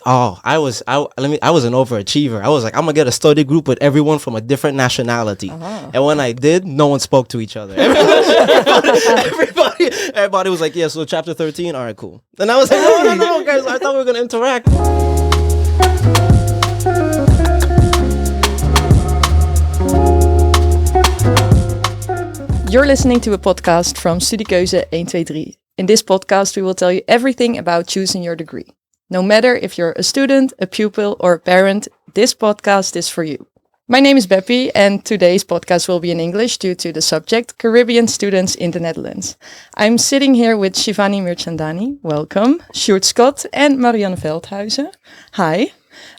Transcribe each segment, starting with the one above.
Oh, I was an overachiever. I was like, I'm gonna get a study group with everyone from a different nationality. And when I did, no one spoke to each other. Everybody was like, yeah, so chapter 13, all right, cool. And I was like, no, guys, I thought we were gonna interact. You're listening to a podcast from Studiekeuzepodcast. In this podcast, we will tell you everything about choosing your degree. No matter if you're a student, a pupil, or a parent, this podcast is for you. My name is Beppie, and today's podcast will be in English due to the subject Caribbean students in the Netherlands. I'm sitting here with Shivani Mirchandani, welcome, Sjoerd Scott, and Marianne van Veldhuise. Hi.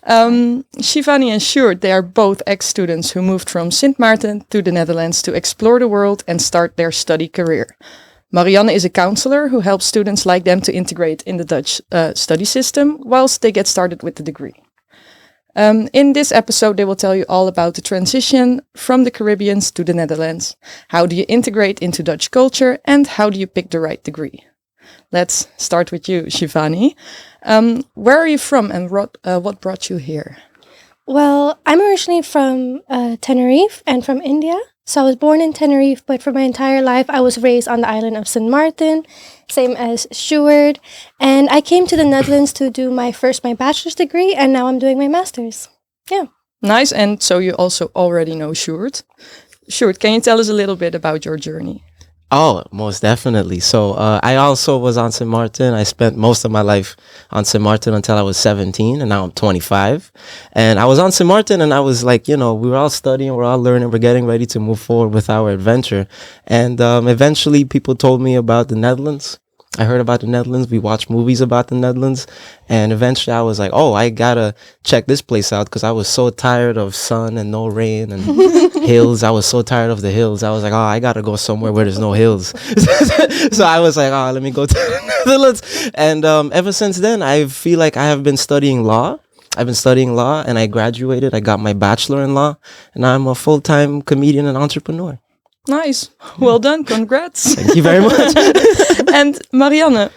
Shivani and Sjoerd, they are both ex-students who moved from Sint Maarten to the Netherlands to explore the world and start their study career. Marianne is a counselor who helps students like them to integrate in the Dutch study system whilst they get started with the degree. In this episode, they will tell you all about the transition from the Caribbean to the Netherlands. How do you integrate into Dutch culture and how do you pick the right degree? Let's start with you, Shivani. Where are you from and what brought you here? Well, I'm originally from Tenerife and from India. So I was born in Tenerife, but for my entire life, I was raised on the island of Sint Maarten, same as Sjoerd. And I came to the Netherlands to do my bachelor's degree, and now I'm doing my master's. Yeah. Nice. And so you also already know Sjoerd. Sjoerd, can you tell us a little bit about your journey? Oh, most definitely. So I also was on Sint Maarten. I spent most of my life on Sint Maarten until I was 17, and now I'm 25. And I was on Sint Maarten, and I was like, we were all studying, we're all learning, we're getting ready to move forward with our adventure. And eventually people told me about the Netherlands. I heard about the Netherlands. We watched movies about the Netherlands. And eventually I was like, oh, I gotta check this place out because I was so tired of sun and no rain and hills. I was so tired of the hills. I was like, oh, I gotta go somewhere where there's no hills. So I was like, oh, let me go to the Netherlands. And ever since then, I feel like I have been studying law. I've been studying law and I graduated. I got my bachelor in law and I'm a full-time comedian and entrepreneur. Nice. Well done. Congrats. Thank you very much. And Marianne,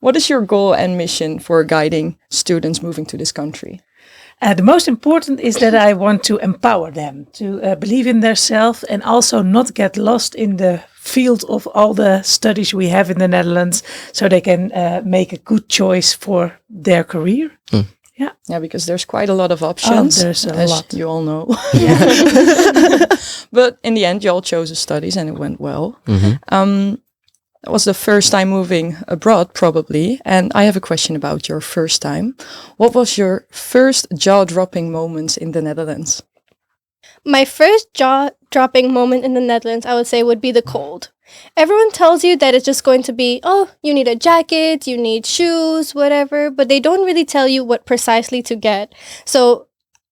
what is your goal and mission for guiding students moving to this country? The most important is that I want to empower them to believe in themselves and also not get lost in the field of all the studies we have in the Netherlands so they can make a good choice for their career. Mm. Yeah, because there's quite a lot of options. There's a as lot. You all know. But in the end, you all chose the studies and it went well. Mm-hmm. It was the first time moving abroad, probably. And I have a question about your first time. What was your first jaw-dropping moments in the Netherlands? My first jaw-dropping moment in the Netherlands, I would say, would be the cold. Everyone tells you that it's just going to be, oh, you need a jacket, you need shoes, whatever, but they don't really tell you what precisely to get. So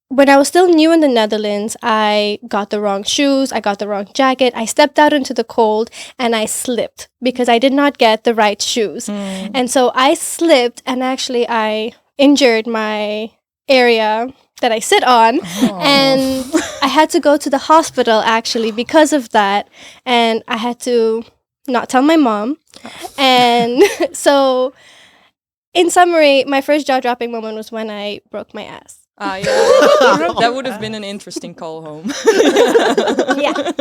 when I was still new in the Netherlands, I got the wrong shoes, I got the wrong jacket, I stepped out into the cold and I slipped because I did not get the right shoes. And so I slipped and actually I injured my area that I sit on and I had to go to the hospital actually because of that, and I had to not tell my mom. And so in summary, my first jaw-dropping moment was when I broke my ass. Yeah. That would have been an interesting call home. Yeah.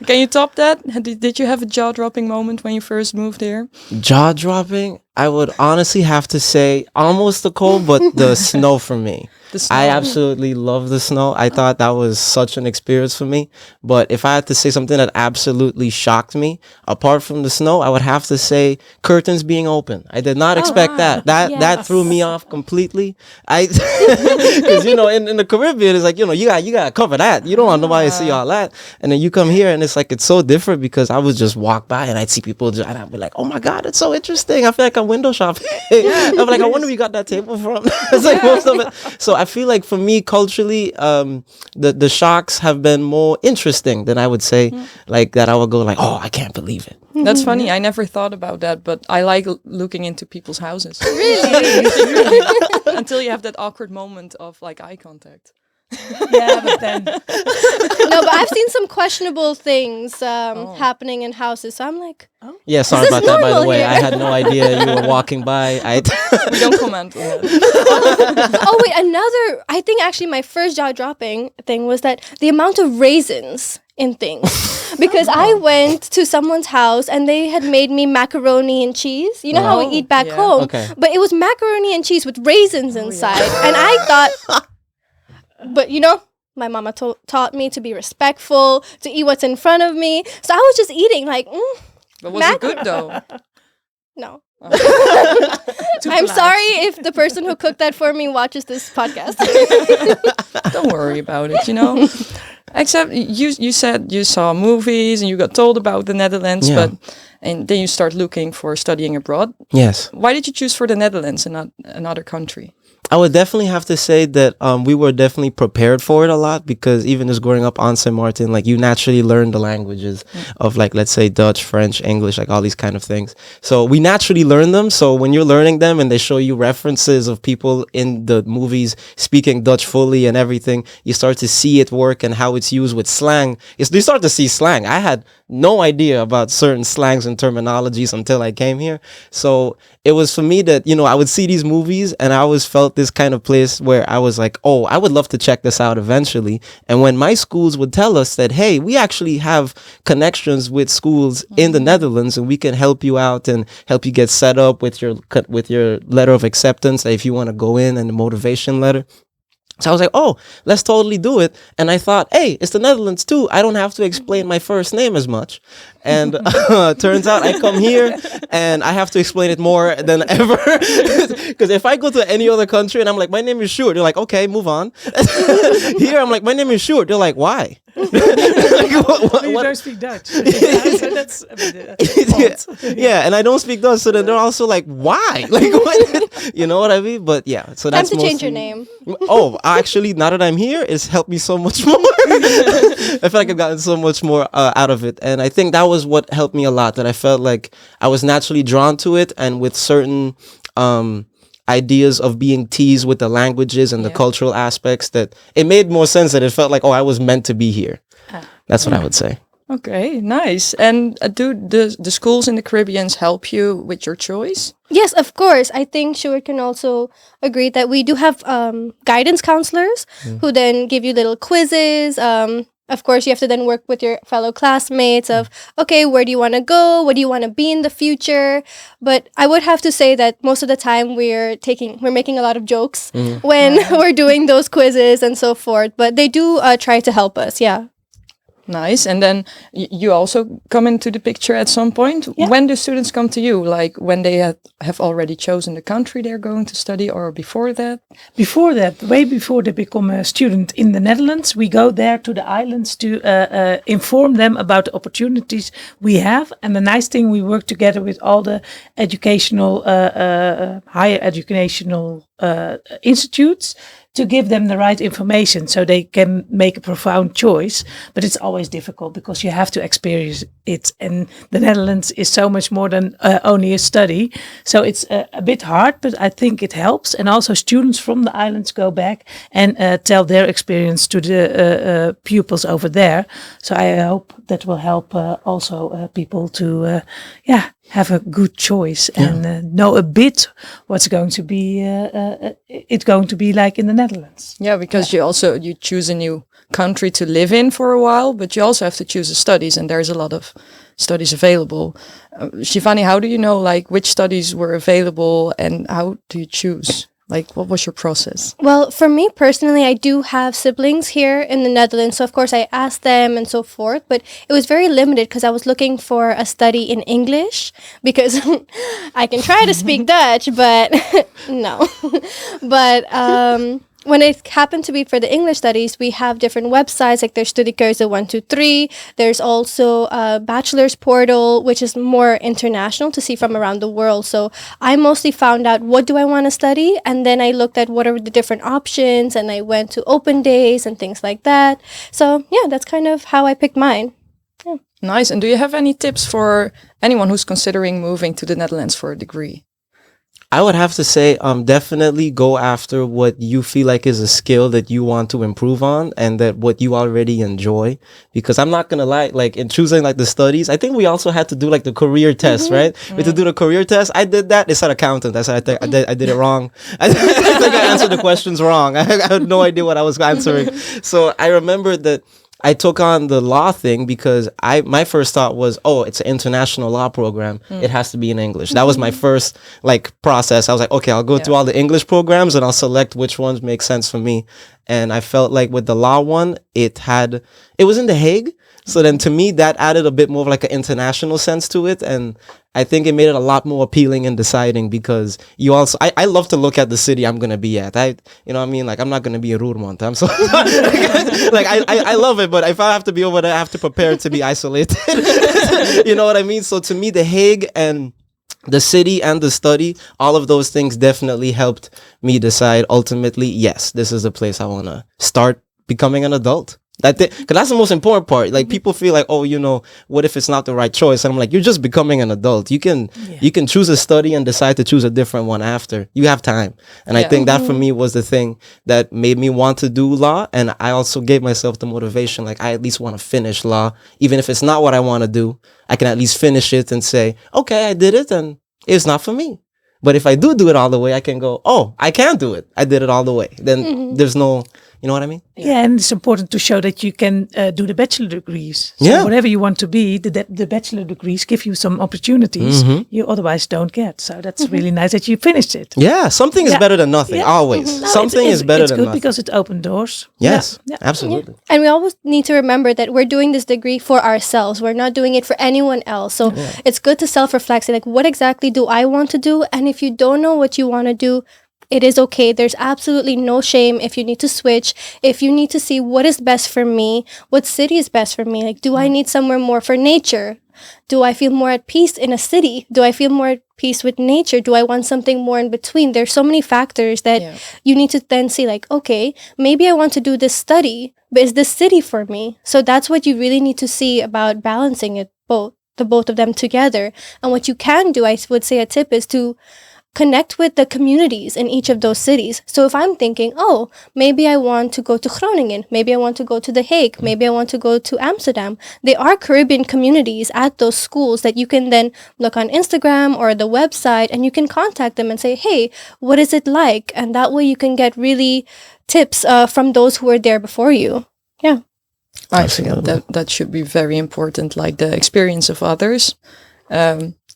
Can you top that? Did you have a jaw-dropping moment when you first moved here? Jaw-dropping? I would honestly have to say almost the cold, but the snow for me. I absolutely love the snow. I thought that was such an experience for me. But if I had to say something that absolutely shocked me, apart from the snow, I would have to say curtains being open. I did not expect that. That threw me off completely. Because in the Caribbean, it's like you gotta cover that. You don't want nobody to see all that. And then you come here, and it's like it's so different because I would just walk by and I'd see people, and I'd be like, oh my god, it's so interesting. I feel like I'm window shopping. I'm like, I wonder where you got that table from. It's like most of it. So I feel like for me culturally, the shocks have been more interesting than I would say like that I would go like, oh, I can't believe it. That's funny. I never thought about that, but I like looking into people's houses. Really? Until you have that awkward moment of like eye contact. Yeah, but then No, but I've seen some questionable things happening in houses. So I'm like, Yeah, sorry This about is that, by the normal way. here. I had no idea you were walking by. We don't comment on that. oh wait, another. I think actually my first jaw dropping thing was that the amount of raisins in things. Because I went to someone's house and they had made me macaroni and cheese. You know how we eat back yeah. home, Okay. but it was macaroni and cheese with raisins inside, and I thought. But you know, my mama taught me to be respectful, to eat what's in front of me. So I was just eating like, But was it good though? no. Too I'm polite. sorry if the person who cooked that for me watches this podcast. Don't worry about it, you know. Except you said you saw movies and you got told about the Netherlands, Yeah. and then you start looking for studying abroad. Yes. Why did you choose for the Netherlands and not another country? I would definitely have to say that we were definitely prepared for it a lot, because even as growing up on St. Martin, like you naturally learn the languages of, like, let's say Dutch, French, English, like all these kind of things. So we naturally learn them. So when you're learning them and they show you references of people in the movies speaking Dutch fully and everything, you start to see it work and how it's used with slang. You start to see slang. I had no idea about certain slangs and terminologies until I came here. So it was for me that, you know, I would see these movies and I always felt this kind of place where I was like, oh, I would love to check this out eventually. And when my schools would tell us that, hey, we actually have connections with schools in the Netherlands and we can help you out and help you get set up with your letter of acceptance if you want to go in, and the motivation letter. So I was like, oh, let's totally do it. And I thought, hey, it's the Netherlands too. I don't have to explain my first name as much. And turns out I come here and I have to explain it more than ever. Because if I go to any other country and I'm like, my name is Sjoerd, they're like, okay, move on. Here I'm like, my name is Sjoerd. They're like, why? you don't speak Dutch. So that's a bit odd. Yeah, and I don't speak Dutch, so then they're also like, why? Like, what? You know what I mean? But yeah, so Time that's to change your mostly- name. Oh, actually, now that I'm here, it's helped me so much more. I feel like I've gotten so much more out of it. And I think that was what helped me a lot, that I felt like I was naturally drawn to it, and with certain ideas of being teased with the languages and the cultural aspects, that it made more sense, that it felt like, oh, I was meant to be here. That's what I would say. Okay, nice. And do the schools in the Caribbean help you with your choice? Yes, of course. I think Sjoerd can also agree that we do have guidance counselors who then give you little quizzes. Of course, you have to then work with your fellow classmates of, okay, where do you want to go? What do you want to be in the future? But I would have to say that most of the time we're making a lot of jokes when we're doing those quizzes and so forth. But they do try to help us, yeah. Nice. And then you also come into the picture at some point. Yeah. When do students come to you? Like when they have already chosen the country they're going to study, or before that? Before that, way before they become a student in the Netherlands, we go there to the islands to inform them about the opportunities we have. And the nice thing, we work together with all the educational, higher educational institutes to give them the right information so they can make a profound choice. But it's always difficult because you have to experience it. And the Netherlands is so much more than only a study. So it's a bit hard, but I think it helps. And also students from the islands go back and tell their experience to the pupils over there. So I hope that will help also people to, have a good choice and know a bit what's going to be it's going to be like in the Netherlands. Yeah, because you choose a new country to live in for a while, but you also have to choose the studies, and there's a lot of studies available. Shivani, how do you know like which studies were available, and how do you choose? Like, what was your process? Well, for me personally, I do have siblings here in the Netherlands. So, of course, I asked them and so forth. But it was very limited because I was looking for a study in English because I can try to speak Dutch, but no. But when it happened to be for the English studies, we have different websites, like there's Studiekeuzepodcast. There's also a bachelor's portal, which is more international to see from around the world. So I mostly found out what do I want to study, and then I looked at what are the different options, and I went to open days and things like that. So yeah, that's kind of how I picked mine. Yeah. Nice. And do you have any tips for anyone who's considering moving to the Netherlands for a degree? I would have to say, definitely go after what you feel like is a skill that you want to improve on and that what you already enjoy. Because I'm not gonna lie, like in choosing like the studies, I think we also had to do like the career test, right? We had to do the career test. I did that. It said accountant. I said I did it wrong. I think I answered the questions wrong. I had no idea what I was answering. So I remember that I took on the law thing because my first thought was, oh, it's an international law program. It has to be in English. That was my first like process. I was like, okay, I'll go through all the English programs and I'll select which ones make sense for me. And I felt like with the law one, it was in The Hague. So then to me, that added a bit more of like an international sense to it. And I think it made it a lot more appealing in deciding because you also, I love to look at the city I'm going to be at. You know what I mean? Like, I'm not going to be in Roermond. I'm so, like, I love it, but if I have to be over there, I have to prepare to be isolated. You know what I mean? So to me, The Hague and the city and the study, all of those things definitely helped me decide ultimately, yes, this is the place I want to start becoming an adult. Because that's the most important part. Like people feel like, oh, you know, what if it's not the right choice? And I'm like, you're just becoming an adult. You can choose a study and decide to choose a different one after. You have time. And I think that for me was the thing that made me want to do law. And I also gave myself the motivation, like I at least want to finish law. Even if it's not what I want to do, I can at least finish it and say, okay, I did it and it's not for me. But if I do it all the way, I can go, oh, I can do it. I did it all the way. Then there's no, you know what I mean? Yeah, and it's important to show that you can do the bachelor degrees. So whatever you want to be, the bachelor degrees give you some opportunities you otherwise don't get. So that's really nice that you finished it. Yeah, something is better than nothing, always. No, something is better than nothing. It's good because it opened doors. Yes, absolutely. Yeah. And we always need to remember that we're doing this degree for ourselves. We're not doing it for anyone else. So it's good to self-reflect. Say, like, what exactly do I want to do? And if you don't know what you want to do, it is okay. There's absolutely no shame if you need to switch, if you need to see what is best for me, what city is best for me. Like, do I need somewhere more for nature? Do I feel more at peace in a city? Do I feel more at peace with nature? Do I want something more in between? There's so many factors that you need to then see, like, okay, maybe I want to do this study, but is this city for me? So that's what you really need to see about balancing it both of them together. And what you can do, I would say a tip is to connect with the communities in each of those cities. So if I'm thinking, oh, maybe I want to go to Groningen, maybe I want to go to The Hague, maybe I want to go to Amsterdam, there are Caribbean communities at those schools that you can then look on Instagram or the website and you can contact them and say, hey, what is it like? And that way you can get really tips from those who were there before you. Yeah. I think that should be very important, like the experience of others.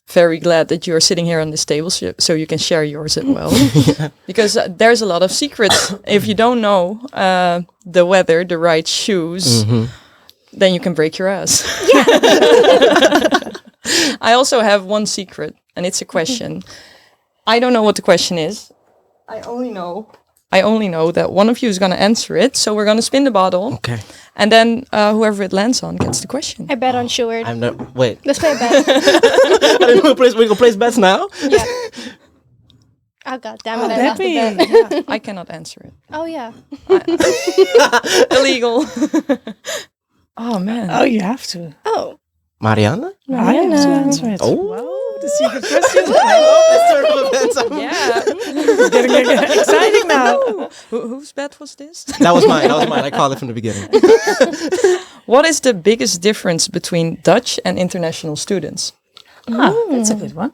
Very glad that you're sitting here on this table so you can share yours as well. Because there's a lot of secrets. If you don't know the weather, the right shoes, then you can break your ass. Yeah. I also have one secret, and it's a question. I don't know what the question is. I only know that one of you is going to answer it. So we're going to spin the bottle. Okay. And then whoever it lands on gets the question. I bet on Sjoerd. Wait. Let's play a bet. We going to place bets now? Yeah. Oh, God damn it. I lost the bet. I cannot answer it. Oh, yeah. Illegal. Oh, man. Oh, you have to. Oh. Marianne? I have to answer it. Oh. Wow. The secret question. Yeah. It's getting exciting now. Whose bet was this? That was mine. I called it from the beginning. What is the biggest difference between Dutch and international students? That's a good one.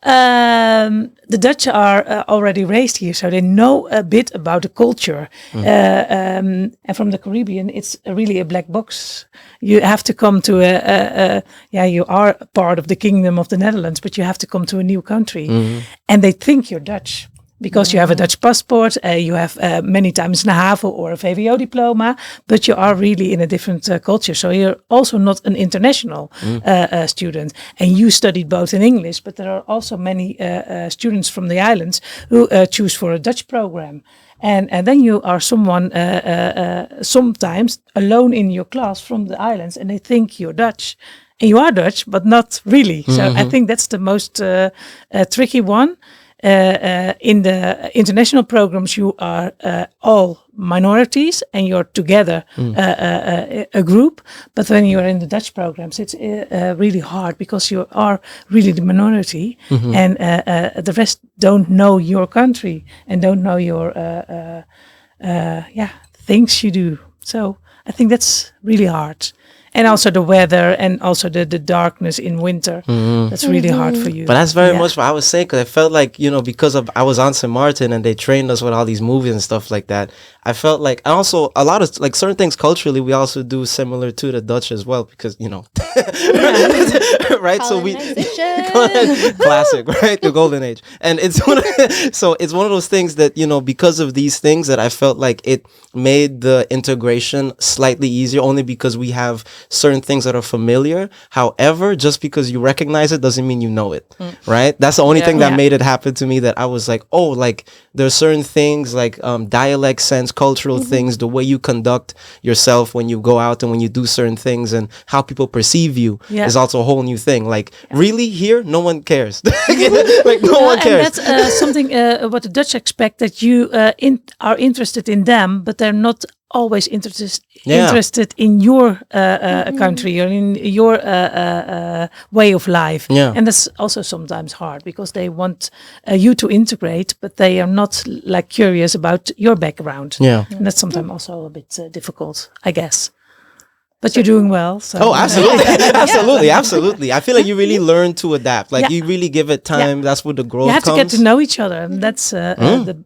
The Dutch are already raised here, so they know a bit about the culture. And from the Caribbean, it's really a black box. You have to come to you are part of the Kingdom of the Netherlands, but you have to come to a new country. And they think you're Dutch. Because you have a Dutch passport, you have many times an HAVO or a VWO diploma, but you are really in a different culture. So you're also not an international student. And you studied both in English, but there are also many students from the islands who choose for a Dutch program. And then you are someone sometimes alone in your class from the islands, and they think you're Dutch. And you are Dutch, but not really. So I think that's the most tricky one. in the international programs, you are all minorities and you're together a group. But when you're in the Dutch programs, it's really hard because you are really the minority, and the rest don't know your country and don't know your things you do. So I think that's really hard. And also the weather, and also the darkness in winter. That's really hard for you. But that's very much what I was saying, because I felt like, because I was on St. Martin and they trained us with all these movies and stuff like that. I felt like, and also a lot of like certain things culturally, we also do similar to the Dutch as well, because, right? So we, classic, right? The golden age. And it's so it's one of those things that, because of these things that I felt like it made the integration slightly easier, only because we have certain things that are familiar. However, just because you recognize it doesn't mean you know it, right? That's the only thing that made it happen to me, that I was like, oh, like there are certain things like dialect sense, cultural things, the way you conduct yourself when you go out and when you do certain things, and how people perceive you is also a whole new thing. Like really here, no one cares. Like no one cares. And that's something what the Dutch expect, that you are interested in them, but they're not always interested in your country or in your way of life. And that's also sometimes hard, because they want you to integrate, but they are not like curious about your background. And that's sometimes also a bit difficult, I guess. But you're doing well. So. Oh, absolutely. Absolutely. I feel like you really learn to adapt. Like you really give it time. That's where the growth comes. You have to get to know each other. And that's the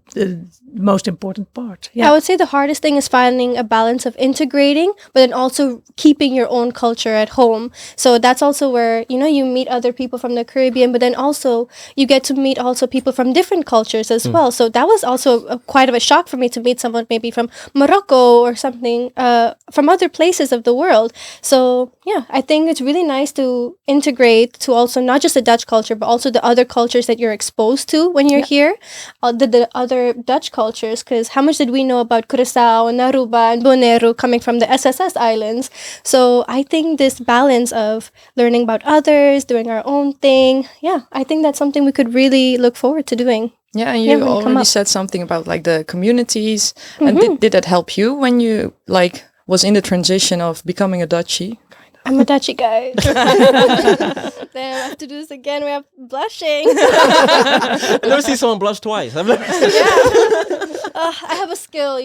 most important part. I would say the hardest thing is finding a balance of integrating, but then also keeping your own culture at home. So that's also where, you meet other people from the Caribbean, but then also you get to meet also people from different cultures as well. So that was also quite of a shock for me to meet someone maybe from Morocco or something, from other places of the world. So I think it's really nice to integrate to also not just the Dutch culture, but also the other cultures that you're exposed to when you're here, the other Dutch cultures, because how much did we know about Curaçao and Aruba and Bonaire coming from the SSS Islands? So I think this balance of learning about others, doing our own thing, I think that's something we could really look forward to doing. Yeah, and you already said something about like the communities. And did that help you when you was in the transition of becoming a Dutchie? I'm a Dutchie, guys. Damn, I have to do this again. We have blushing. I've never seen someone blush twice. I've never I have a skill,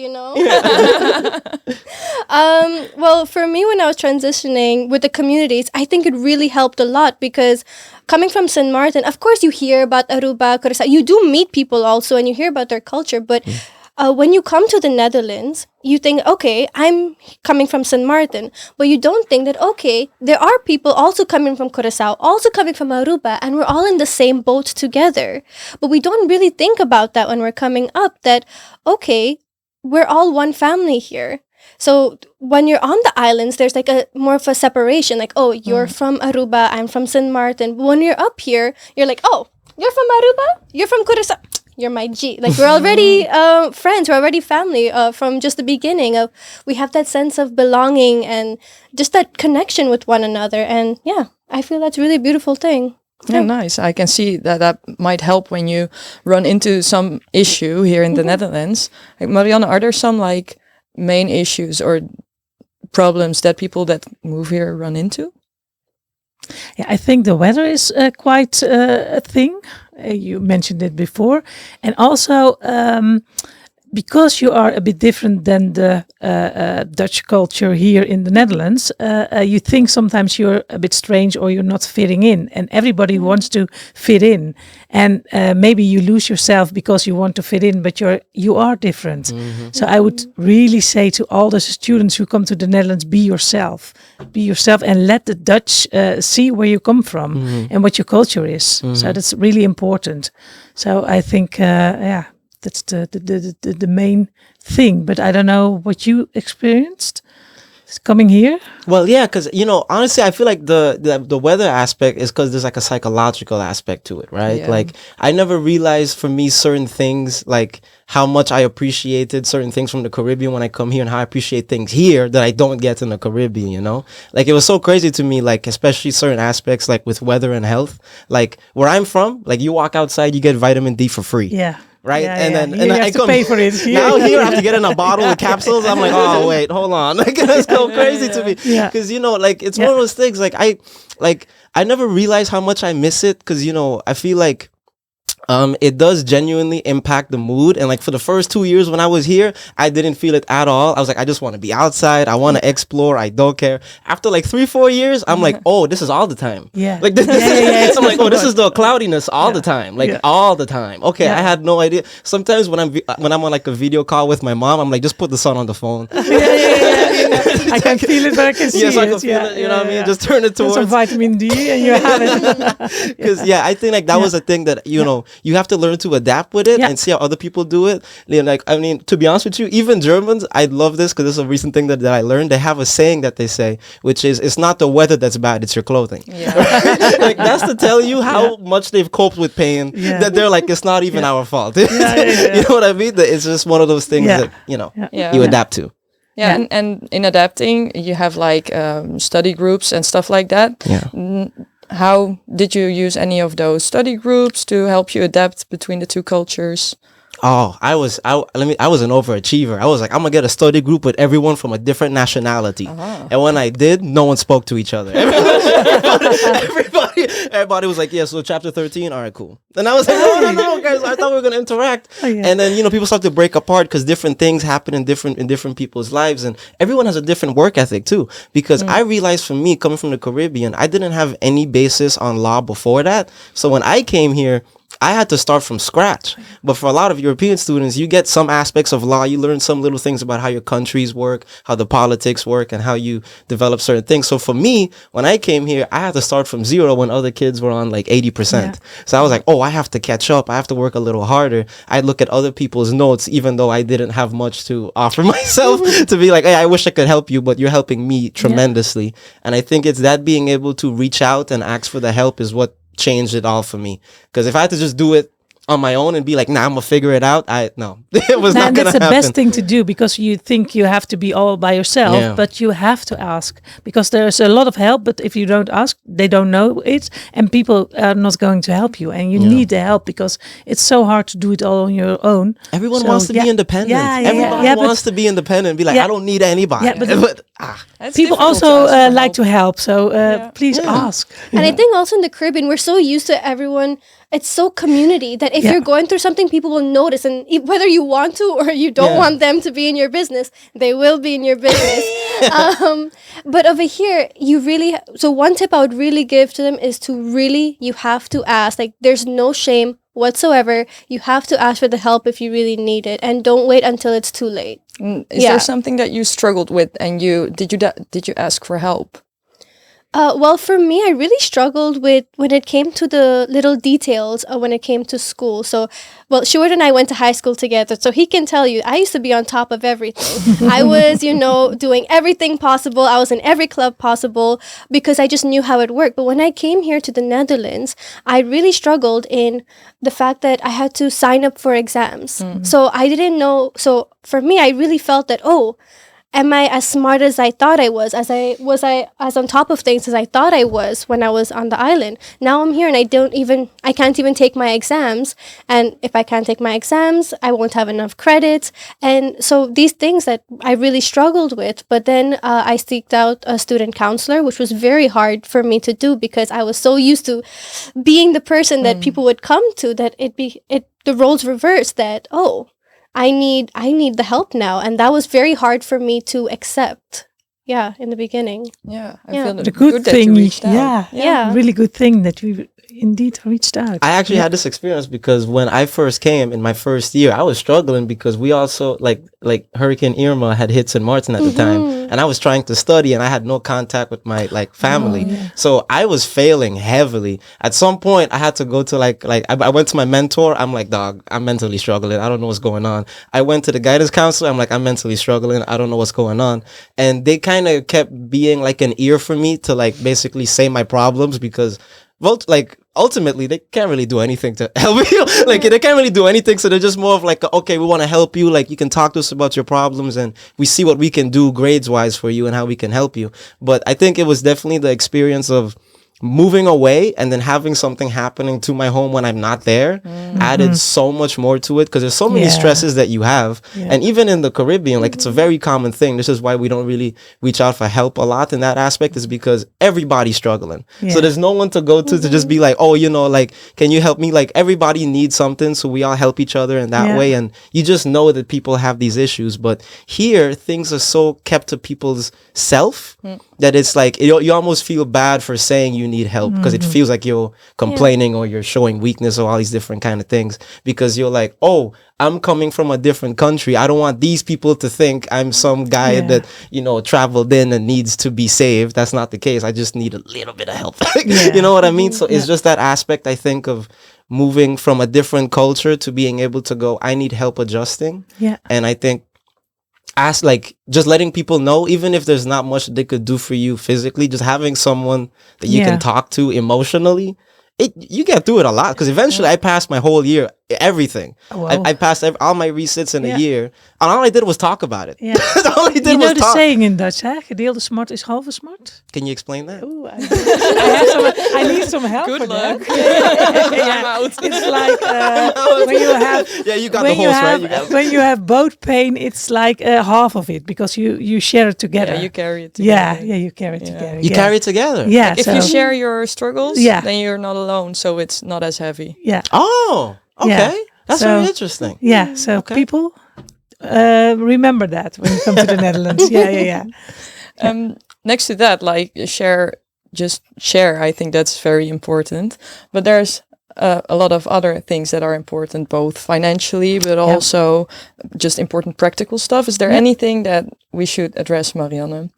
Well, for me, when I was transitioning with the communities, I think it really helped a lot, because coming from St. Martin, of course, you hear about Aruba, Curaçao. You do meet people also, and you hear about their culture, but when you come to the Netherlands, you think, okay, I'm coming from St. Martin, but you don't think that, okay, there are people also coming from Curaçao, also coming from Aruba, and we're all in the same boat together. But we don't really think about that when we're coming up, that, okay, we're all one family here. So when you're on the islands, there's like a more of a separation, like, oh, you're from Aruba, I'm from St. Martin. But when you're up here, you're like, oh, you're from Aruba, you're from Curaçao. You're my G. Like, we're already friends. We're already family from just the beginning. We have that sense of belonging and just that connection with one another. And I feel that's a really beautiful thing. Yeah, nice. I can see that might help when you run into some issue here in the Netherlands. Like, Marianne, are there some main issues or problems that people that move here run into? Yeah, I think the weather is quite a thing. You mentioned it before. And also, because you are a bit different than the Dutch culture here in the Netherlands, you think sometimes you're a bit strange or you're not fitting in. And everybody wants to fit in. And maybe you lose yourself because you want to fit in, but you are different. So I would really say to all the students who come to the Netherlands, be yourself. Be yourself and let the Dutch see where you come from and what your culture is. So that's really important. So I think, that's the main thing. But I don't know what you experienced. coming here? Well, yeah, because, honestly, I feel like the weather aspect is because there's like a psychological aspect to it, right? Yeah. Like, I never realized for me certain things, like how much I appreciated certain things from the Caribbean when I come here, and how I appreciate things here that I don't get in the Caribbean, Like, it was so crazy to me, like, especially certain aspects, like with weather and health. Like, where I'm from, like, you walk outside, you get vitamin D for free. Yeah. Right. Yeah, and yeah. then Here and you I have to come pay for it. now here I have to get in a bottle with capsules. I'm like, oh wait, hold on. Like, that's so crazy to me. Yeah. Because like it's one of those things, like I never realized how much I miss it, because I feel like it does genuinely impact the mood. And like for the first 2 years when I was here, I didn't feel it at all. I was like, I just want to be outside. I want to explore. I don't care. After like 3-4 years, I'm like, oh, this is all the time. Yeah. Like this is, I'm like, oh, this is the cloudiness all the time. Like all the time. Okay. I had no idea. Sometimes when I'm on like a video call with my mom, I'm like, just put the sun on the phone. I can feel it, but I can see yes, it. I can feel it. You know what I mean? Just turn it towards some vitamin D, and you have it. Because I think like that was a thing that you have to learn to adapt with it and see how other people do it. Like, I mean, to be honest with you, even Germans, I love this because this is a recent thing that I learned. They have a saying that they say, which is, it's not the weather that's bad, it's your clothing. Yeah. Like, that's to tell you how much they've coped with pain, that they're like, it's not even our fault. You know what I mean? That it's just one of those things that you adapt to. Yeah, and in adapting, you have like study groups and stuff like that. Yeah. How did you use any of those study groups to help you adapt between the two cultures? Oh, I was an overachiever. I was like, I'm gonna get a study group with everyone from a different nationality. And when I did, no one spoke to each other. Everybody was like, yeah, so chapter 13, all right, cool. And I was like, no, guys, I thought we were gonna interact. And then people start to break apart because different things happen in different people's lives, and everyone has a different work ethic too. Because I realized, for me, coming from the Caribbean, I didn't have any basis on law before that. So when I came here, I had to start from scratch. But for a lot of European students, you get some aspects of law. You learn some little things about how your countries work, how the politics work, and how you develop certain things. So for me, when I came here, I had to start from zero when other kids were on like 80%. So I was like, oh, I have to catch up. I have to work a little harder. I'd look at other people's notes, even though I didn't have much to offer myself, to be like, hey, I wish I could help you, but you're helping me tremendously. And I think it's that being able to reach out and ask for the help is what changed it all for me. Because if I had to just do it on my own and be like, nah, I'm gonna figure it out, no, it was not gonna happen. That's the best thing to do, because you think you have to be all by yourself, but you have to ask, because there's a lot of help, but if you don't ask, they don't know it, and people are not going to help you, and you need the help, because it's so hard to do it all on your own. Everyone wants to be independent. Everybody wants to be independent, be like, I don't need anybody. People also like to help, so please ask. And I think also in the Caribbean, we're so used to everyone. It's so community that if you're going through something, people will notice. And whether you want to or you don't want them to be in your business, they will be in your business. But over here, so one tip I would really give to them is you have to ask. Like, there's no shame whatsoever. You have to ask for the help if you really need it. And don't wait until it's too late. Is there something that you struggled with, and did you ask for help? Well, for me, I really struggled with when it came to the little details when it came to school. So, Sjoerd and I went to high school together, so he can tell you, I used to be on top of everything. I was, doing everything possible. I was in every club possible because I just knew how it worked. But when I came here to the Netherlands, I really struggled in the fact that I had to sign up for exams. So I didn't know. So for me, I really felt that, am I as smart as I thought I was? As on top of things as I thought I was when I was on the island? Now I'm here and I can't even take my exams. And if I can't take my exams, I won't have enough credits. And so these things that I really struggled with. But then I seeked out a student counselor, which was very hard for me to do because I was so used to being the person that people would come to, that the roles reversed, that, I need the help now, and that was very hard for me to accept. Yeah, in the beginning. Yeah, I feel the good thing. Really good thing that indeed reached out. I actually had this experience because when I first came in my first year, I was struggling because we also like Hurricane Irma had hit St. Martin at the time, and I was trying to study and I had no contact with my family. So I was failing heavily. At some point I had to go to I went to my mentor. I'm like, dog, I'm mentally struggling. I don't know what's going on. I went to the guidance counselor. I'm like, I'm mentally struggling. I don't know what's going on. And they kind of kept being like an ear for me to like basically say my problems because ultimately they can't really do anything to help you. They can't really do anything. So they're just more of like, okay, we want to help you. Like, you can talk to us about your problems and we see what we can do grades wise for you and how we can help you. But I think it was definitely the experience of moving away and then having something happening to my home when I'm not there added so much more to it because there's so many stresses that you have. And even in the Caribbean, like, it's a very common thing. This is why we don't really reach out for help a lot in that aspect, is because everybody's struggling. So there's no one to go to just be like, oh, like, can you help me? Like, everybody needs something, so we all help each other in that way. And you just know that people have these issues. But here, things are so kept to people's self that it's like, you almost feel bad for saying you need help because it feels like you're complaining or you're showing weakness or all these different kind of things, because you're like, oh, I'm coming from a different country. I don't want these people to think I'm some guy that, traveled in and needs to be saved. That's not the case. I just need a little bit of help. You know what I mean? So it's just that aspect, I think, of moving from a different culture to being able to go, I need help adjusting. And I think just letting people know, even if there's not much they could do for you physically, just having someone that you can talk to emotionally, you get through it a lot. Because eventually I passed my whole year, everything. I passed all my resits in a year, and all I did was talk about it. All I did was the saying in Dutch, hè? Gedeelde smart is halve smart. Can you explain that? Ooh, I need some help. Good for luck. That. It's like when you have you got the horse right. When you have both pain, it's like half of it, because you share it together. Yeah, you carry it together. You carry it together. You carry it together. Yeah. Like, if you share your struggles, then you're not alone, so it's not as heavy. Yeah. Oh, okay. That's very interesting. Yeah. So people remember that when you come to the Netherlands. Yeah. Next to that, like, share. I think that's very important. But there's a lot of other things that are important, both financially, but also just important practical stuff. Is there anything that we should address, Marianne?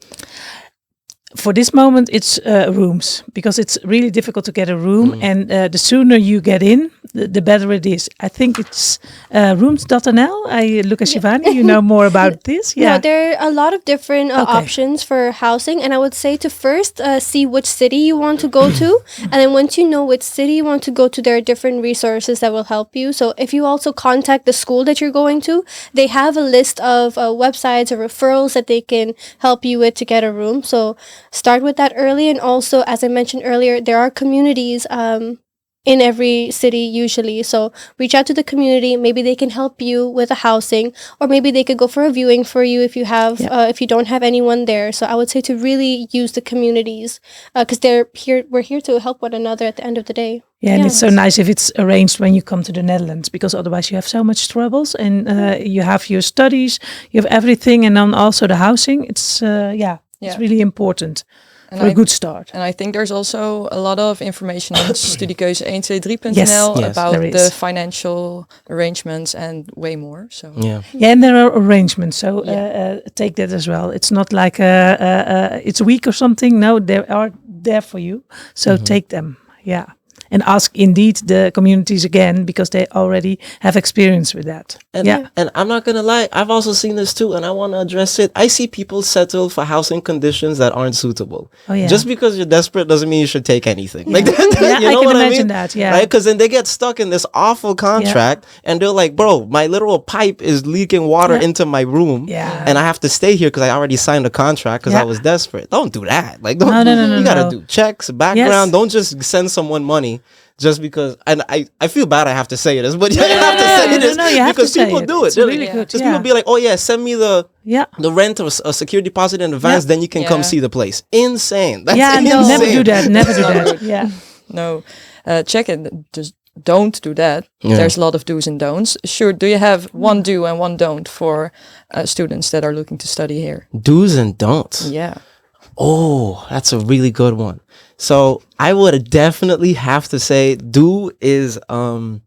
For this moment, it's rooms, because it's really difficult to get a room, and the sooner you get in, the better it is. I think it's rooms.nl. I look at Shivani, you know more about this. No, there are a lot of different options for housing, and I would say to first see which city you want to go to, and then once you know which city you want to go to, there are different resources that will help you. So if you also contact the school that you're going to, they have a list of websites or referrals that they can help you with to get a room. So start with that early. And also, as I mentioned earlier, there are communities in every city usually. So reach out to the community. Maybe they can help you with a housing, or maybe they could go for a viewing for you if you have if you don't have anyone there. So I would say to really use the communities, because we're here to help one another at the end of the day. And it's so nice if it's arranged when you come to the Netherlands, because otherwise you have so much troubles, and you have your studies, you have everything, and then also the housing. It's it's really important for a good start. And I think there's also a lot of information on Studiekeuzepodcast.nl about the financial arrangements and way more. So and there are arrangements. So take that as well. It's not like it's a week or something. No, they are there for you. So take them. Yeah. And ask indeed the communities again, because they already have experience with that. And I'm not gonna lie, I've also seen this too, and I want to address it. I see people settle for housing conditions that aren't suitable. Just because you're desperate doesn't mean you should take anything. Like that, you know what I mean? That, right? Because then they get stuck in this awful contract, and they're like, "Bro, my literal pipe is leaking water into my room, and I have to stay here because I already signed a contract because I was desperate." Don't do that. Like, don't. No, you gotta do checks, background. Don't just send someone money just because. And I feel bad I have to say this, but you have to say this because people do it. It's really good. Just people be like, "Oh yeah, send me the rent or a security deposit in advance, then you can come see the place." Insane. That's insane. No, never do that. Never do that. Yeah. No, check it. Just don't do that. There's a lot of do's and don'ts. Sure, do you have one do and one don't for students that are looking to study here? Do's and don'ts. Yeah. Oh, that's a really good one. So I would definitely have to say do is go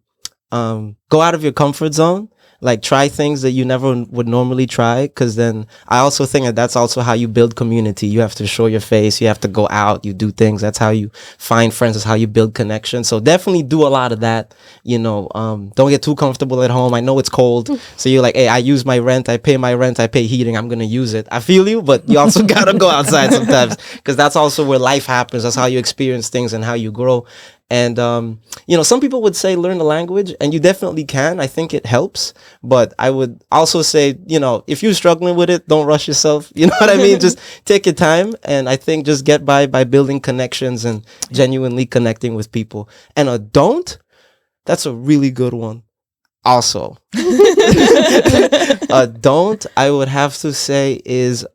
out of your comfort zone. Like try things that you never would normally try, because then I also think that that's also how you build community. You have to show your face, you have to go out, you do things. That's how you find friends, that's how you build connections. So definitely do a lot of that. Don't get too comfortable at home. I know it's cold, so you're like, hey, I use my rent, I pay my rent, I pay heating, I'm gonna use it. I feel you, but you also gotta go outside sometimes, because that's also where life happens. That's how you experience things and how you grow. And, some people would say learn the language, and you definitely can. I think it helps. But I would also say, if you're struggling with it, don't rush yourself. You know what I mean? Just take your time. And I think just get by building connections and genuinely connecting with people. And a don't, that's a really good one. Also, a don't, I would have to say is,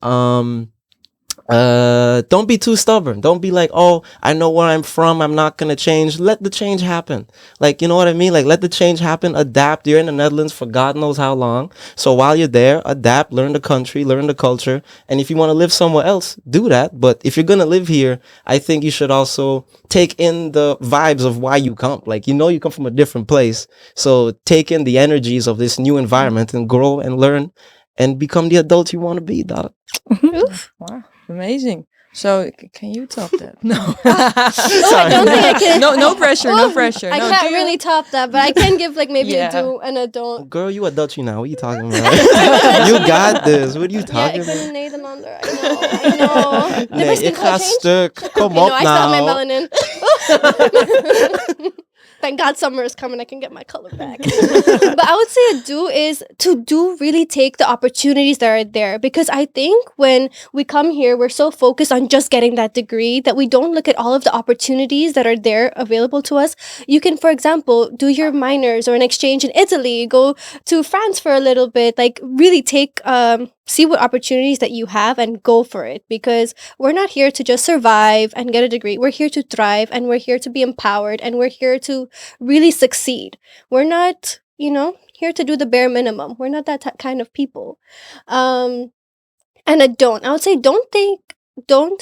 don't be too stubborn. Don't be like, oh, I know where I'm from, I'm not gonna change. Let the change happen. Like, you know what I mean? Like, let the change happen. Adapt. You're in the Netherlands for God knows how long. So while you're there, adapt, learn the country, learn the culture. And if you want to live somewhere else, do that. But if you're gonna live here, I think you should also take in the vibes of why you come. Like, you come from a different place. So take in the energies of this new environment and grow and learn and become the adult you want to be, dog. Wow. Amazing. So can you top that? No. I don't think I can. No pressure. No pressure. I can't really top that, but I can give like maybe a do and a don't. Girl, you a Dutchie now. What are you talking about? You got this. What are you talking about? Ik ben een Nederlander. I know. Nee, ik ga stuk. Kom op I still have my nou. melanin. Thank God summer is coming. I can get my color back. But I would say a do is to really take the opportunities that are there. Because I think when we come here, we're so focused on just getting that degree that we don't look at all of the opportunities that are there available to us. You can, for example, do your minors or an exchange in Italy, go to France for a little bit, like really take... see what opportunities that you have and go for it, because we're not here to just survive and get a degree. We're here to thrive, and we're here to be empowered, and we're here to really succeed. We're not, here to do the bare minimum. We're not that kind of people. And I would say don't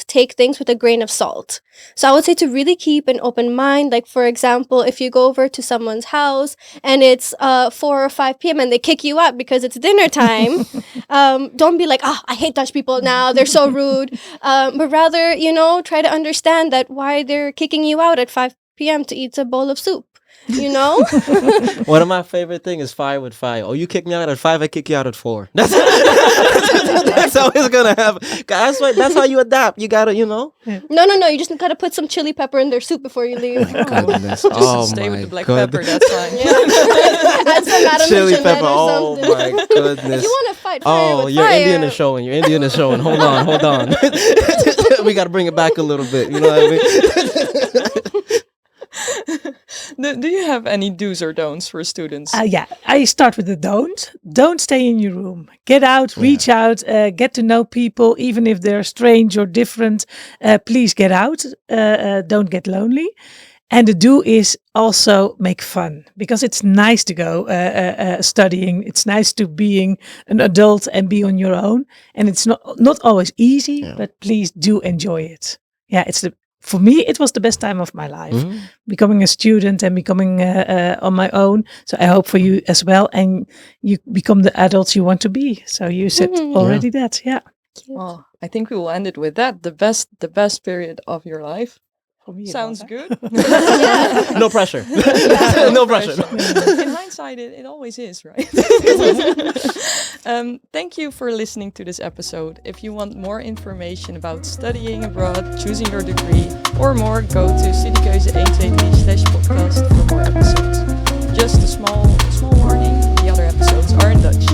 take things with a grain of salt. So I would say to really keep an open mind. Like, for example, if you go over to someone's house and it's 4 or 5 p.m. and they kick you out because it's dinner time, don't be like, I hate Dutch people now, they're so rude. But rather, try to understand that why they're kicking you out at 5 p.m. to eat a bowl of soup. One of my favorite things is fire with fire. Oh, you kick me out at 5, I kick you out at 4. That's how it's gonna happen. That's how you adapt. You gotta, No. You just gotta put some chili pepper in their soup before you leave. Goodness. Just stay with the black pepper. That's fine. Add some chili pepper. Oh my goodness. If you want to fight fire with your fire. Indian is showing. Your Indian is showing. Hold on. We gotta bring it back a little bit. You know what I mean? Do you have any do's or don'ts for students? I start with the don't. Don't stay in your room. Get out, reach out, get to know people, even if they're strange or different. Please get out. Don't get lonely. And the do is also make fun, because it's nice to go studying. It's nice to being an adult and be on your own. And it's not always easy, but please do enjoy it. Yeah, for me, it was the best time of my life, becoming a student and becoming on my own. So I hope for you as well. And you become the adults you want to be. So you said already that, yeah. Well, I think we will end it with that. The best period of your life. For me, sounds good. No pressure. No pressure. In hindsight, it always is, right? Thank you for listening to this episode. If you want more information about studying abroad, choosing your degree, or more, go to Studiekeuzepodcast for more episodes. Just a small warning, the other episodes are in Dutch.